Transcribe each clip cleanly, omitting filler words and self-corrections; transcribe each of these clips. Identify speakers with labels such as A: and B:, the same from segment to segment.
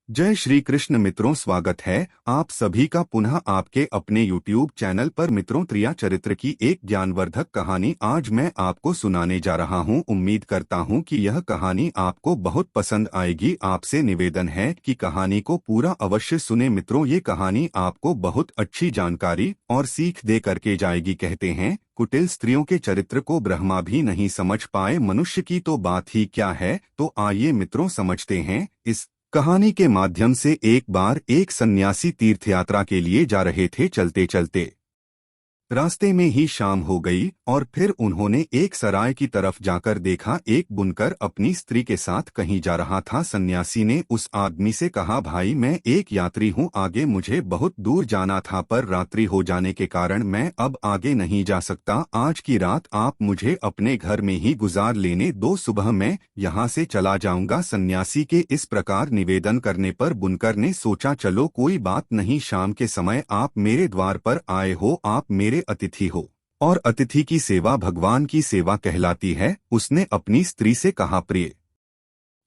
A: जय श्री कृष्ण मित्रों, स्वागत है आप सभी का पुनः आपके अपने YouTube चैनल पर। मित्रों, त्रिया चरित्र की एक ज्ञानवर्धक कहानी आज मैं आपको सुनाने जा रहा हूं। उम्मीद करता हूं कि यह कहानी आपको बहुत पसंद आएगी। आपसे निवेदन है कि कहानी को पूरा अवश्य सुने। मित्रों, ये कहानी आपको बहुत अच्छी जानकारी और सीख दे करके जाएगी। कहते हैं, कुटिल स्त्रियों के चरित्र को ब्रह्मा भी नहीं समझ पाए, मनुष्य की तो बात ही क्या है। तो आइए मित्रों, समझते हैं। इस कहानी के माध्यम से एक बार एक सन्यासी तीर्थयात्रा के लिए जा रहे थे। चलते चलते रास्ते में ही शाम हो गई और फिर उन्होंने एक सराय की तरफ जाकर देखा। एक बुनकर अपनी स्त्री के साथ कहीं जा रहा था। सन्यासी ने उस आदमी से कहा, भाई मैं एक यात्री हूँ, आगे मुझे बहुत दूर जाना था, पर रात्रि हो जाने के कारण मैं अब आगे नहीं जा सकता। आज की रात आप मुझे अपने घर में ही गुजार लेने दो, सुबह मैं यहाँ से चला जाऊंगा। सन्यासी के इस प्रकार निवेदन करने पर बुनकर ने सोचा, चलो कोई बात नहीं, शाम के समय आप मेरे द्वार पर आए हो, आप मेरे अतिथि हो और अतिथि की सेवा भगवान की सेवा कहलाती है। उसने अपनी स्त्री से कहा, प्रिय,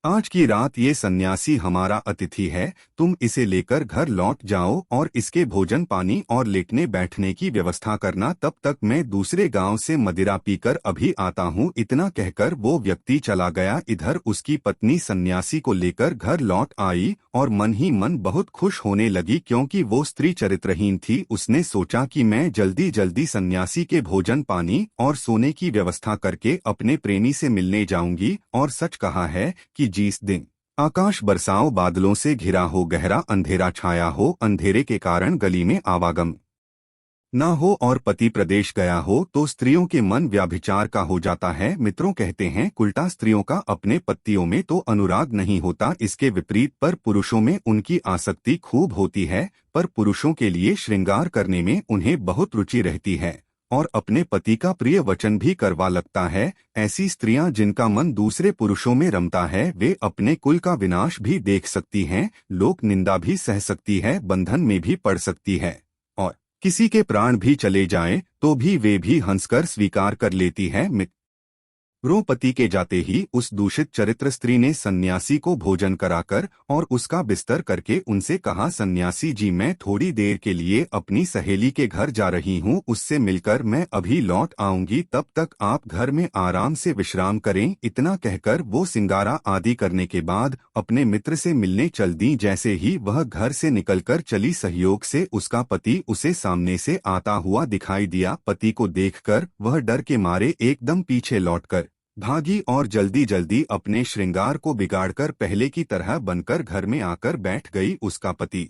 A: आज की रात ये सन्यासी हमारा अतिथि है, तुम इसे लेकर घर लौट जाओ और इसके भोजन पानी और लेटने बैठने की व्यवस्था करना। तब तक मैं दूसरे गांव से मदिरा पीकर अभी आता हूँ। इतना कहकर वो व्यक्ति चला गया। इधर उसकी पत्नी सन्यासी को लेकर घर लौट आई और मन ही मन बहुत खुश होने लगी, क्योंकि वो स्त्री चरित्रहीन थी। उसने सोचा कि मैं जल्दी जल्दी सन्यासी के भोजन पानी और सोने की व्यवस्था करके अपने प्रेमी से मिलने जाऊंगी। और सच कहा है कि जिस दिन आकाश बरसाओं बादलों से घिरा हो, गहरा अंधेरा छाया हो, अंधेरे के कारण गली में आवागम ना हो और पति प्रदेश गया हो, तो स्त्रियों के मन व्याभिचार का हो जाता है। मित्रों, कहते हैं, उल्टा स्त्रियों का अपने पतियों में तो अनुराग नहीं होता, इसके विपरीत पर पुरुषों में उनकी आसक्ति खूब होती है। पर पुरुषों के लिए श्रृंगार करने में उन्हें बहुत रुचि रहती है और अपने पति का प्रिय वचन भी करवा लगता है। ऐसी स्त्रियां जिनका मन दूसरे पुरुषों में रमता है, वे अपने कुल का विनाश भी देख सकती हैं, लोक निंदा भी सह सकती है, बंधन में भी पड़ सकती है और किसी के प्राण भी चले जाएं तो भी वे भी हंसकर स्वीकार कर लेती है। पति के जाते ही उस दूषित चरित्र स्त्री ने सन्यासी को भोजन कराकर और उसका बिस्तर करके उनसे कहा, सन्यासी जी, मैं थोड़ी देर के लिए अपनी सहेली के घर जा रही हूँ, उससे मिलकर मैं अभी लौट आऊंगी, तब तक आप घर में आराम से विश्राम करें। इतना कहकर वो सिंगारा आदि करने के बाद अपने मित्र से मिलने चल दी। जैसे ही वह घर से निकलकर चली, सहयोग से उसका पति उसे सामने से आता हुआ दिखाई दिया। पति को देखकर वह डर के मारे एकदम पीछे लौटकर भागी और जल्दी जल्दी अपने श्रृंगार को बिगाड़कर पहले की तरह बनकर घर में आकर बैठ गई। उसका पति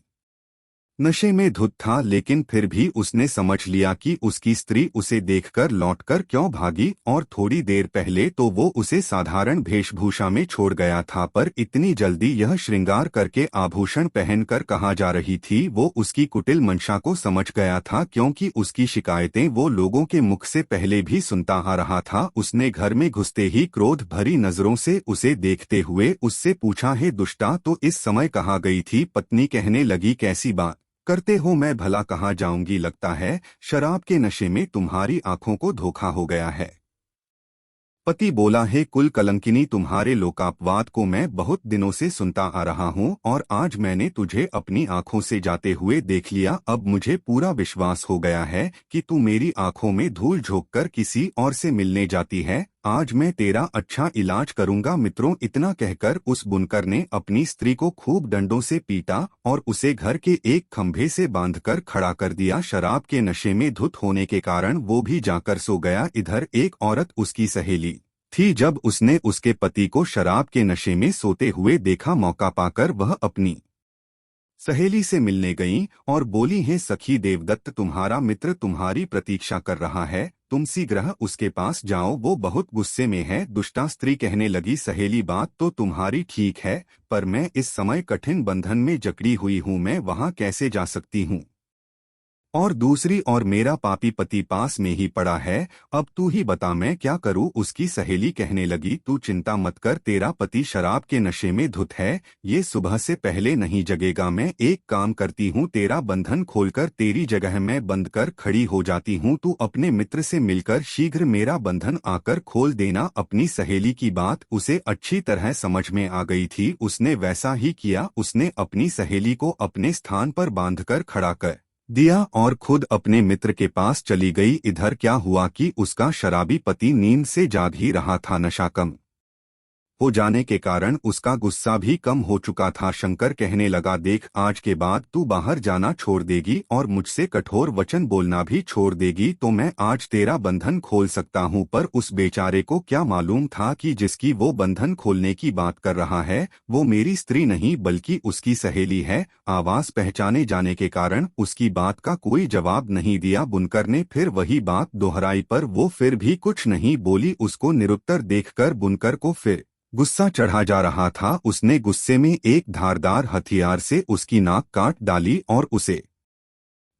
A: नशे में धुत था, लेकिन फिर भी उसने समझ लिया कि उसकी स्त्री उसे देखकर लौटकर क्यों भागी, और थोड़ी देर पहले तो वो उसे साधारण वेशभूषा में छोड़ गया था, पर इतनी जल्दी यह श्रृंगार करके आभूषण पहनकर कहाँ जा रही थी। वो उसकी कुटिल मंशा को समझ गया था, क्योंकि उसकी शिकायतें वो लोगों के मुख से पहले भी सुनता आ रहा था। उसने घर में घुसते ही क्रोध भरी नजरों से उसे देखते हुए उससे पूछा, हे दुष्टा, तो इस समय कहाँ गई थी? पत्नी कहने लगी, कैसी बात करते हो, मैं भला कहाँ जाऊंगी, लगता है शराब के नशे में तुम्हारी आंखों को धोखा हो गया है। पति बोला, हे कुल कलंकिनी, तुम्हारे लोकापवाद को मैं बहुत दिनों से सुनता आ रहा हूँ और आज मैंने तुझे अपनी आंखों से जाते हुए देख लिया। अब मुझे पूरा विश्वास हो गया है कि तू मेरी आंखों में धूल झोंककर किसी और से मिलने जाती है। आज मैं तेरा अच्छा इलाज करूंगा। मित्रों, इतना कहकर उस बुनकर ने अपनी स्त्री को खूब डंडों से पीटा और उसे घर के एक खंभे से बांधकर खड़ा कर दिया। शराब के नशे में धुत होने के कारण वो भी जाकर सो गया। इधर एक औरत, उसकी सहेली थी, जब उसने उसके पति को शराब के नशे में सोते हुए देखा, मौका पाकर वह अपनी सहेली से मिलने गईं और बोली, हैं सखी देवदत्त, तुम्हारा मित्र तुम्हारी प्रतीक्षा कर रहा है, तुम शीघ्र उसके पास जाओ, वो बहुत गुस्से में है। दुष्टा स्त्री कहने लगी, सहेली, बात तो तुम्हारी ठीक है, पर मैं इस समय कठिन बंधन में जकड़ी हुई हूँ, मैं वहाँ कैसे जा सकती हूँ? और दूसरी और मेरा पापी पति पास में ही पड़ा है। अब तू ही बता मैं क्या करूं। उसकी सहेली कहने लगी, तू चिंता मत कर, तेरा पति शराब के नशे में धुत है, ये सुबह से पहले नहीं जगेगा। मैं एक काम करती हूँ, तेरा बंधन खोलकर तेरी जगह मैं बंद कर खड़ी हो जाती हूँ। तू अपने मित्र से मिलकर शीघ्र मेरा बंधन आकर खोल देना। अपनी सहेली की बात उसे अच्छी तरह समझ में आ गई थी। उसने वैसा ही किया। उसने अपनी सहेली को अपने स्थान पर बांधकर खड़ा कर दिया और खुद अपने मित्र के पास चली गई। इधर क्या हुआ कि उसका शराबी पति नींद से जाग ही रहा था। नशा कम हो जाने के कारण उसका गुस्सा भी कम हो चुका था। शंकर कहने लगा, देख आज के बाद तू बाहर जाना छोड़ देगी और मुझसे कठोर वचन बोलना भी छोड़ देगी तो मैं आज तेरा बंधन खोल सकता हूँ। पर उस बेचारे को क्या मालूम था कि जिसकी वो बंधन खोलने की बात कर रहा है वो मेरी स्त्री नहीं बल्कि उसकी सहेली है। आवाज पहचाने जाने के कारण उसकी बात का कोई जवाब नहीं दिया। बुनकर ने फिर वही बात दोहराई पर वो फिर भी कुछ नहीं बोली। उसको निरुत्तर देखकर बुनकर को फिर गुस्सा चढ़ा जा रहा था। उसने गुस्से में एक धारदार हथियार से उसकी नाक काट डाली और उसे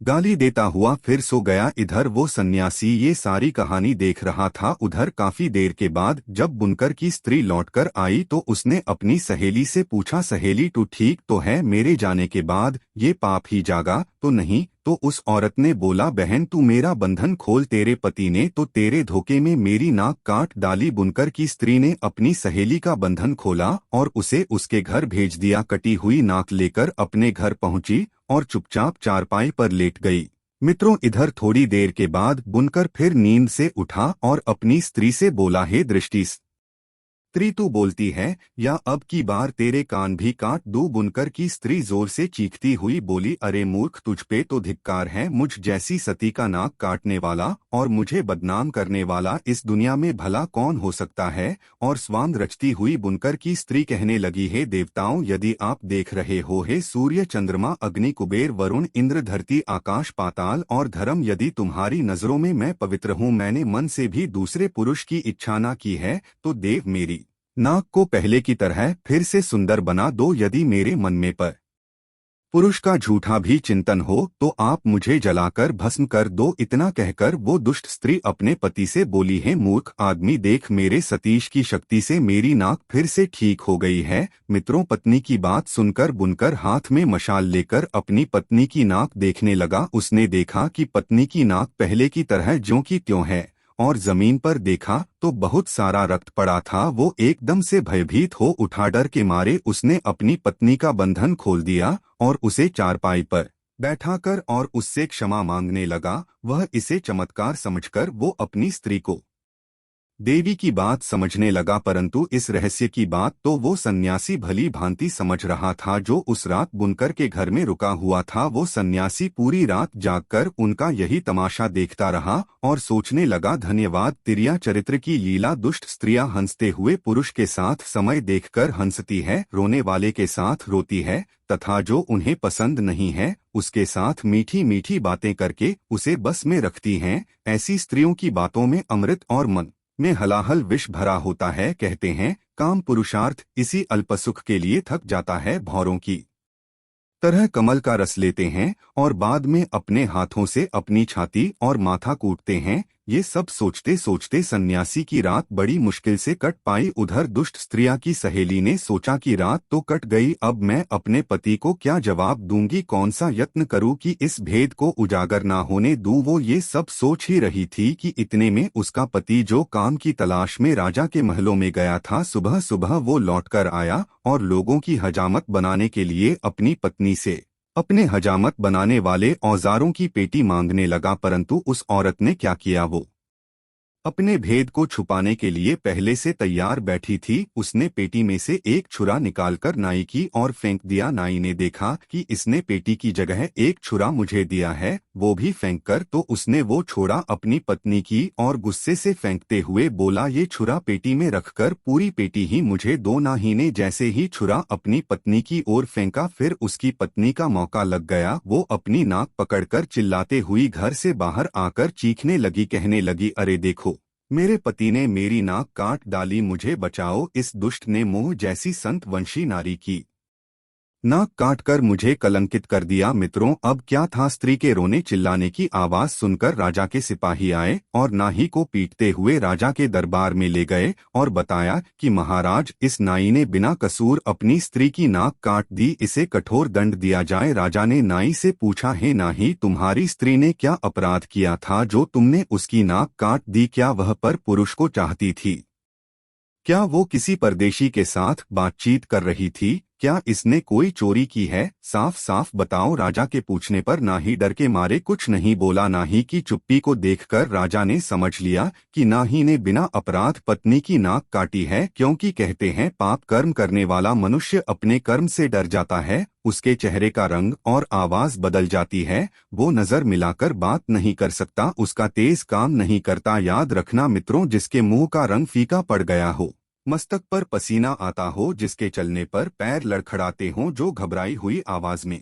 A: गाली देता हुआ फिर सो गया। इधर वो सन्यासी ये सारी कहानी देख रहा था। उधर काफी देर के बाद जब बुनकर की स्त्री लौटकर आई तो उसने अपनी सहेली से पूछा, सहेली तू ठीक तो है? मेरे जाने के बाद ये पाप ही जागा तो नहीं? तो उस औरत ने बोला, बहन तू मेरा बंधन खोल, तेरे पति ने तो तेरे धोखे में मेरी नाक काट डाली। बुनकर की स्त्री ने अपनी सहेली का बंधन खोला और उसे उसके घर भेज दिया। कटी हुई नाक लेकर अपने घर पहुंची और चुपचाप चारपाई पर लेट गई। मित्रों, इधर थोड़ी देर के बाद बुनकर फिर नींद से उठा और अपनी स्त्री से बोला, हे दृष्टि स्त्री तू बोलती है या अब की बार तेरे कान भी काट दूं? बुनकर की स्त्री जोर से चीखती हुई बोली, अरे मूर्ख, तुझ पे तो धिक्कार है। मुझ जैसी सती का नाक काटने वाला और मुझे बदनाम करने वाला इस दुनिया में भला कौन हो सकता है? और स्वांग रचती हुई बुनकर की स्त्री कहने लगी, हे देवताओं, यदि आप देख रहे हो, हे सूर्य चंद्रमा अग्नि कुबेर वरुण इंद्र धरती आकाश पाताल और धर्म, यदि तुम्हारी नजरों में मैं पवित्र हूँ, मैंने मन से भी दूसरे पुरुष की इच्छा न की है, तो देव मेरी नाक को पहले की तरह फिर से सुंदर बना दो। यदि मेरे मन में पर पुरुष का झूठा भी चिंतन हो तो आप मुझे जलाकर भस्म कर दो। इतना कहकर वो दुष्ट स्त्री अपने पति से बोली, है मूर्ख आदमी, देख मेरे सतीश की शक्ति से मेरी नाक फिर से ठीक हो गई है। मित्रों, पत्नी की बात सुनकर बुनकर हाथ में मशाल लेकर अपनी पत्नी की नाक देखने लगा। उसने देखा कि पत्नी की नाक पहले की तरह ज्यों की त्यों है और जमीन पर देखा तो बहुत सारा रक्त पड़ा था। वो एकदम से भयभीत हो उठा। डर के मारे उसने अपनी पत्नी का बंधन खोल दिया और उसे चारपाई पर बैठाकर और उससे क्षमा मांगने लगा। वह इसे चमत्कार समझकर वो अपनी स्त्री को देवी की बात समझने लगा, परंतु इस रहस्य की बात तो वो सन्यासी भली भांति समझ रहा था जो उस रात बुनकर के घर में रुका हुआ था। वो सन्यासी पूरी रात जागकर उनका यही तमाशा देखता रहा और सोचने लगा, धन्यवाद तिरिया चरित्र की लीला। दुष्ट स्त्रियां हंसते हुए पुरुष के साथ समय देखकर हंसती है, रोने वाले के साथ रोती है तथा जो उन्हें पसंद नहीं है उसके साथ मीठी मीठी बातें करके उसे बस में रखती हैं। ऐसी स्त्रियों की बातों में अमृत और मन में हलाहल विष भरा होता है। कहते हैं, काम पुरुषार्थ इसी अल्पसुख के लिए थक जाता है, भौरों की तरह कमल का रस लेते हैं और बाद में अपने हाथों से अपनी छाती और माथा कूटते हैं। ये सब सोचते सोचते सन्यासी की रात बड़ी मुश्किल से कट पाई। उधर दुष्ट स्त्रिया की सहेली ने सोचा कि रात तो कट गई, अब मैं अपने पति को क्या जवाब दूंगी, कौन सा यत्न करूं कि इस भेद को उजागर ना होने दूं। वो ये सब सोच ही रही थी कि इतने में उसका पति जो काम की तलाश में राजा के महलों में गया था, सुबह सुबह वो लौटकर आया और लोगों की हजामत बनाने के लिए अपनी पत्नी से अपने हजामत बनाने वाले औजारों की पेटी मांगने लगा। परंतु उस औरत ने क्या किया, वो अपने भेद को छुपाने के लिए पहले से तैयार बैठी थी। उसने पेटी में से एक छुरा निकालकर नाई की और फेंक दिया। नाई ने देखा कि इसने पेटी की जगह एक छुरा मुझे दिया है, वो भी फेंक कर तो उसने वो छोड़ा अपनी पत्नी की और गुस्से से फेंकते हुए बोला, ये छुरा पेटी में रखकर पूरी पेटी ही मुझे दो। नाई ने जैसे ही छुरा अपनी पत्नी की ओर फेंका, फिर उसकी पत्नी का मौका लग गया। वो अपनी नाक पकड़कर चिल्लाते हुई घर से बाहर आकर चीखने लगी, कहने लगी, अरे देखो, मेरे पति ने मेरी नाक काट डाली, मुझे बचाओ। इस दुष्ट ने मोह जैसी संत वंशी नारी की नाक काटकर मुझे कलंकित कर दिया। मित्रों, अब क्या था, स्त्री के रोने चिल्लाने की आवाज सुनकर राजा के सिपाही आए और नाई को पीटते हुए राजा के दरबार में ले गए और बताया कि महाराज, इस नाई ने बिना कसूर अपनी स्त्री की नाक काट दी, इसे कठोर दंड दिया जाए। राजा ने नाई से पूछा, हे नाई, तुम्हारी स्त्री ने क्या अपराध किया था जो तुमने उसकी नाक काट दी? क्या वह पर पुरुष को चाहती थी? क्या वो किसी परदेशी के साथ बातचीत कर रही थी? क्या इसने कोई चोरी की है? साफ साफ बताओ। राजा के पूछने पर नाई डर के मारे कुछ नहीं बोला। नाई की चुप्पी को देखकर राजा ने समझ लिया कि नाई ने बिना अपराध पत्नी की नाक काटी है, क्योंकि कहते हैं पाप कर्म करने वाला मनुष्य अपने कर्म से डर जाता है, उसके चेहरे का रंग और आवाज बदल जाती है, वो नजर मिलाकर बात नहीं कर सकता, उसका तेज काम नहीं करता। याद रखना मित्रों, जिसके मुंह का रंग फीका पड़ गया हो, मस्तक पर पसीना आता हो, जिसके चलने पर पैर लड़खड़ाते हों, जो घबराई हुई आवाज में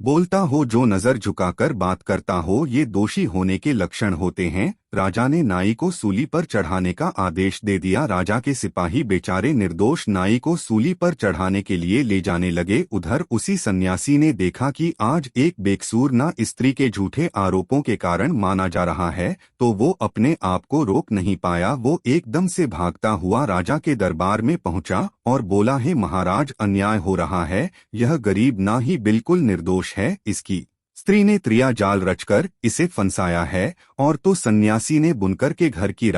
A: बोलता हो, जो नजर झुकाकर बात करता हो, ये दोषी होने के लक्षण होते हैं। राजा ने नाई को सूली पर चढ़ाने का आदेश दे दिया। राजा के सिपाही बेचारे निर्दोष नाई को सूली पर चढ़ाने के लिए ले जाने लगे। उधर उसी सन्यासी ने देखा कि आज एक बेकसूर ना स्त्री के झूठे आरोपों के कारण माना जा रहा है, तो वो अपने आप को रोक नहीं पाया। वो एकदम से भागता हुआ राजा के दरबार में पहुंचा और बोला, हे महाराज, अन्याय हो रहा है, यह गरीब ना ही बिल्कुल निर्दोष है, इसकी स्त्री ने त्रिया जाल रचकर इसे फंसाया है। और तो सन्यासी ने बुनकर के घर की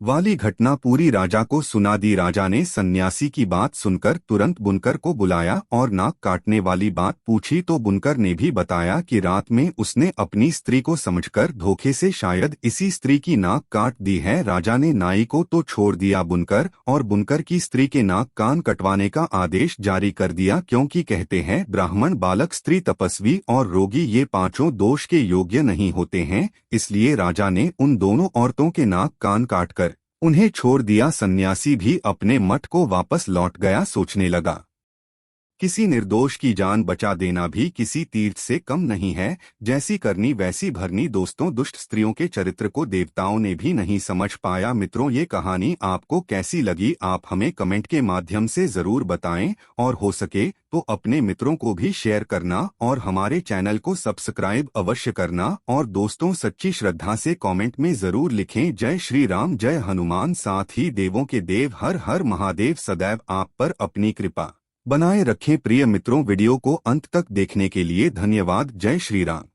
A: वाली घटना पूरी राजा को सुना दी। राजा ने सन्यासी की बात सुनकर तुरंत बुनकर को बुलाया और नाक काटने वाली बात पूछी, तो बुनकर ने भी बताया कि रात में उसने अपनी स्त्री को समझकर धोखे से शायद इसी स्त्री की नाक काट दी है। राजा ने नाई को तो छोड़ दिया बुनकर और बुनकर की स्त्री के नाक कान कटवाने का आदेश जारी कर दिया, क्योंकि कहते हैं ब्राह्मण, बालक, स्त्री, तपस्वी और रोगी ये पांचों दोष के योग्य नहीं होते हैं। इसलिए राजा ने उन दोनों औरतों के नाक कान काटकर उन्हें छोड़ दिया। सन्यासी भी अपने मठ को वापस लौट गया। सोचने लगा, किसी निर्दोष की जान बचा देना भी किसी तीर्थ से कम नहीं है। जैसी करनी वैसी भरनी। दोस्तों, दुष्ट स्त्रियों के चरित्र को देवताओं ने भी नहीं समझ पाया। मित्रों, ये कहानी आपको कैसी लगी, आप हमें कमेंट के माध्यम से जरूर बताएं, और हो सके तो अपने मित्रों को भी शेयर करना और हमारे चैनल को सब्सक्राइब अवश्य करना। और दोस्तों, सच्ची श्रद्धा से कमेंट में जरूर लिखें, जय श्री राम, जय हनुमान। साथ ही देवों के देव हर हर महादेव सदैव आप पर अपनी कृपा बनाए रखें। प्रिय मित्रों, वीडियो को अंत तक देखने के लिए धन्यवाद। जय श्री राम।